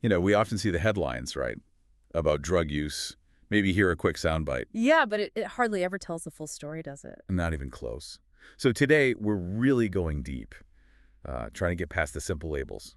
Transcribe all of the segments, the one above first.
We often see the headlines, right, about drug use, maybe hear a quick soundbite. Yeah, but it hardly ever tells the full story, does it? Not even close. So today, we're really going deep, trying to get past the simple labels.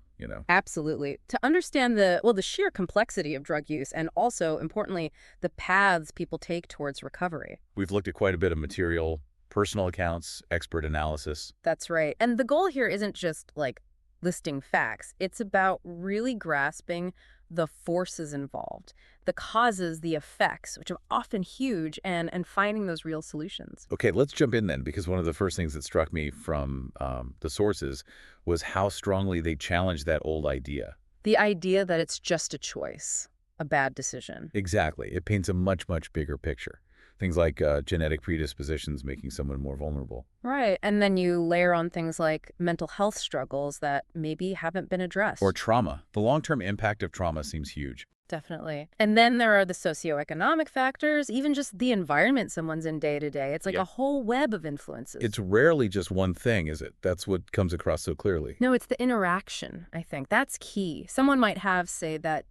Absolutely. To understand the sheer complexity of drug use and also, importantly, the paths people take towards recovery. We've looked at quite a bit of material, personal accounts, expert analysis. That's right. And the goal here isn't just like listing facts. It's about really grasping the forces involved, the causes, the effects, which are often huge, and finding those real solutions. Okay, let's jump in then, because one of the first things that struck me from the sources was how strongly they challenged that old idea. The idea that it's just a choice, a bad decision. Exactly. It paints a much, much bigger picture. Things like genetic predispositions making someone more vulnerable. Right. And then you layer on things like mental health struggles that maybe haven't been addressed. Or trauma. The long-term impact of trauma seems huge. Definitely. And then there are the socioeconomic factors, even just the environment someone's in day to day. It's like Yeah. a whole web of influences. It's rarely just one thing, is it? That's what comes across so clearly. No, it's the interaction, I think. That's key. Someone might have, say, that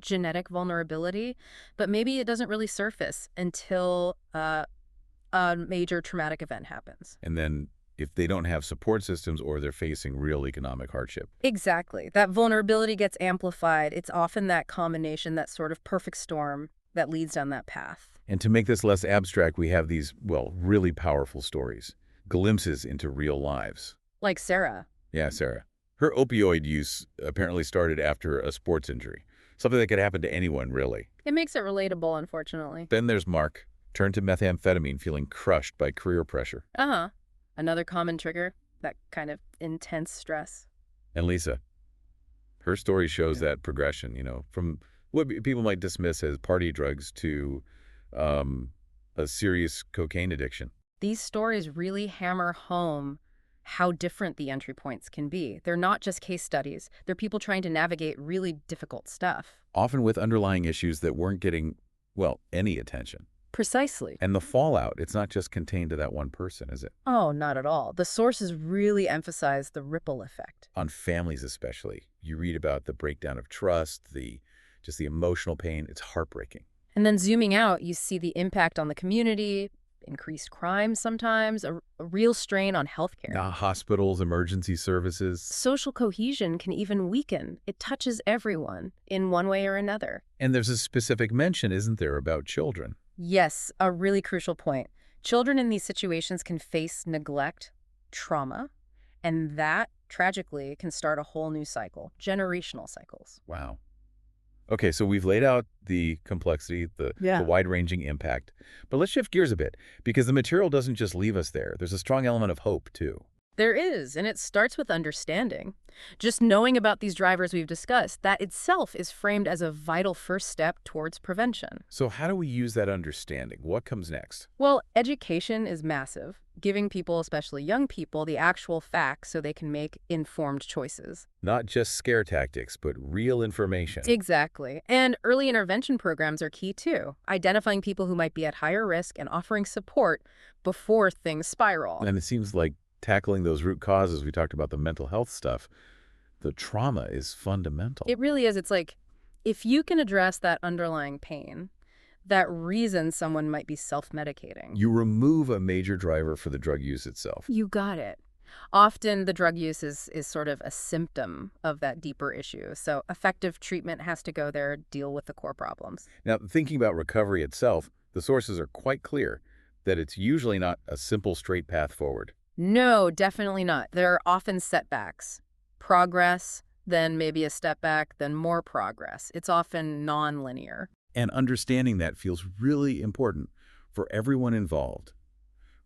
genetic vulnerability, but maybe it doesn't really surface until a major traumatic event happens. And then if they don't have support systems or they're facing real economic hardship. Exactly. That vulnerability gets amplified. It's often that combination, that sort of perfect storm that leads down that path. And to make this less abstract, we have these, well, really powerful stories, glimpses into real lives. Like Sarah. Yeah, Sarah. Her opioid use apparently started after a sports injury, something that could happen to anyone, really. It makes it relatable, unfortunately. Then there's Mark, turned to methamphetamine feeling crushed by career pressure. Uh-huh. Another common trigger, that kind of intense stress. And Lisa, her story shows that progression, from what people might dismiss as party drugs to a serious cocaine addiction. These stories really hammer home how different the entry points can be. They're not just case studies. They're people trying to navigate really difficult stuff. Often with underlying issues that weren't getting, well, any attention. Precisely. And the fallout, it's not just contained to that one person, is it? Oh, not at all. The sources really emphasize the ripple effect. On families especially. You read about the breakdown of trust, just the emotional pain. It's heartbreaking. And then zooming out, you see the impact on the community, increased crime sometimes, a real strain on healthcare. Hospitals, emergency services. Social cohesion can even weaken. It touches everyone in one way or another. And there's a specific mention, isn't there, about children? Yes, a really crucial point. Children in these situations can face neglect, trauma, and that, tragically, can start a whole new cycle, generational cycles. Wow. Okay, so we've laid out the complexity, the wide-ranging impact. But let's shift gears a bit, because the material doesn't just leave us there. There's a strong element of hope, too. There is, and it starts with understanding. Just knowing about these drivers we've discussed, that itself is framed as a vital first step towards prevention. So how do we use that understanding? What comes next? Well, education is massive, giving people, especially young people, the actual facts so they can make informed choices. Not just scare tactics, but real information. Exactly. And early intervention programs are key too, identifying people who might be at higher risk and offering support before things spiral. And it seems like tackling those root causes, we talked about the mental health stuff, the trauma is fundamental. It really is. It's like, if you can address that underlying pain, that reason someone might be self-medicating. You remove a major driver for the drug use itself. You got it. Often the drug use is sort of a symptom of that deeper issue. So effective treatment has to go there, deal with the core problems. Now, thinking about recovery itself, the sources are quite clear that it's usually not a simple straight path forward. No, definitely not. There are often setbacks. Progress, then maybe a step back, then more progress. It's often non-linear. And understanding that feels really important for everyone involved.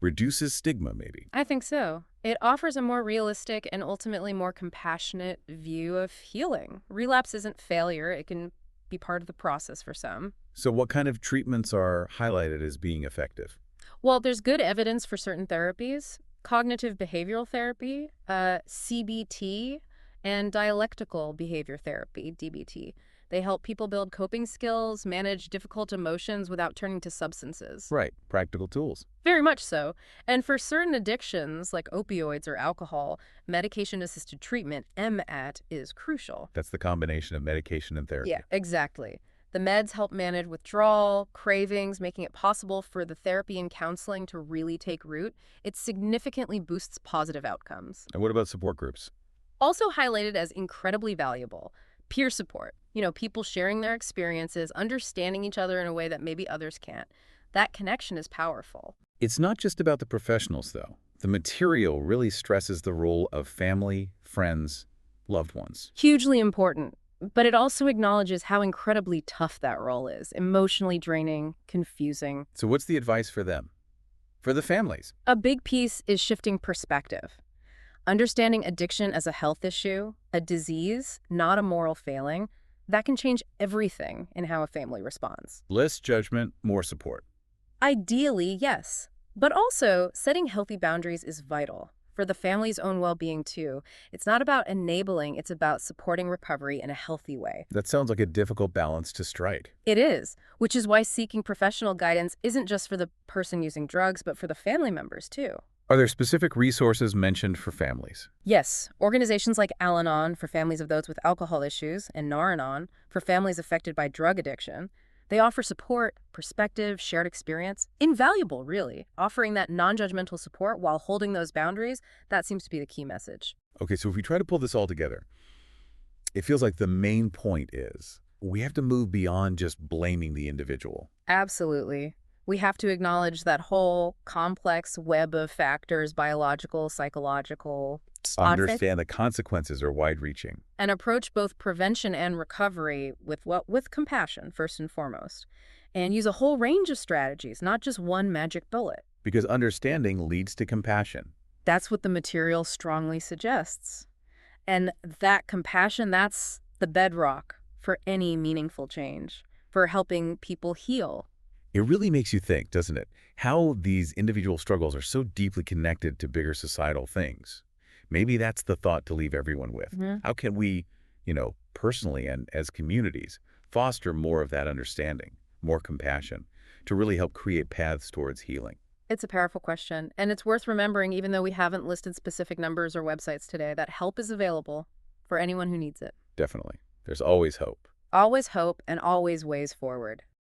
Reduces stigma, maybe. I think so. It offers a more realistic and ultimately more compassionate view of healing. Relapse isn't failure. It can be part of the process for some. So what kind of treatments are highlighted as being effective? Well, there's good evidence for certain therapies. Cognitive behavioral therapy, CBT, and dialectical behavior therapy, DBT. They help people build coping skills, manage difficult emotions without turning to substances. Right. Practical tools. Very much so. And for certain addictions, like opioids or alcohol, medication-assisted treatment, MAT, is crucial. That's the combination of medication and therapy. Yeah, exactly. The meds help manage withdrawal, cravings, making it possible for the therapy and counseling to really take root. It significantly boosts positive outcomes. And what about support groups? Also highlighted as incredibly valuable, peer support. People sharing their experiences, understanding each other in a way that maybe others can't. That connection is powerful. It's not just about the professionals, though. The material really stresses the role of family, friends, loved ones. Hugely important. But it also acknowledges how incredibly tough that role is, emotionally draining, confusing. So what's the advice for them? For the families? A big piece is shifting perspective. Understanding addiction as a health issue, a disease, not a moral failing, that can change everything in how a family responds. Less judgment, more support. Ideally, yes. But also, setting healthy boundaries is vital. For the family's own well-being, too. It's not about enabling, it's about supporting recovery in a healthy way. That sounds like a difficult balance to strike. It is, which is why seeking professional guidance isn't just for the person using drugs, but for the family members, too. Are there specific resources mentioned for families? Yes, organizations like Al-Anon for families of those with alcohol issues and Nar-Anon for families affected by drug addiction. They offer support, perspective, shared experience. Invaluable, really. Offering that non-judgmental support while holding those boundaries, that seems to be the key message. Okay, so if we try to pull this all together, it feels like the main point is we have to move beyond just blaming the individual. Absolutely. We have to acknowledge that whole complex web of factors, biological, psychological, Understand the consequences are wide-reaching. and approach both prevention and recovery with compassion, first and foremost. And use a whole range of strategies, not just one magic bullet. Because understanding leads to compassion. That's what the material strongly suggests. And that compassion, that's the bedrock for any meaningful change, for helping people heal. It really makes you think, doesn't it? How these individual struggles are so deeply connected to bigger societal things. Maybe that's the thought to leave everyone with. How can we, personally and as communities, foster more of that understanding, more compassion, to really help create paths towards healing? It's a powerful question, and it's worth remembering, even though we haven't listed specific numbers or websites today, that help is available for anyone who needs it. Definitely. There's always hope. Always hope and always ways forward.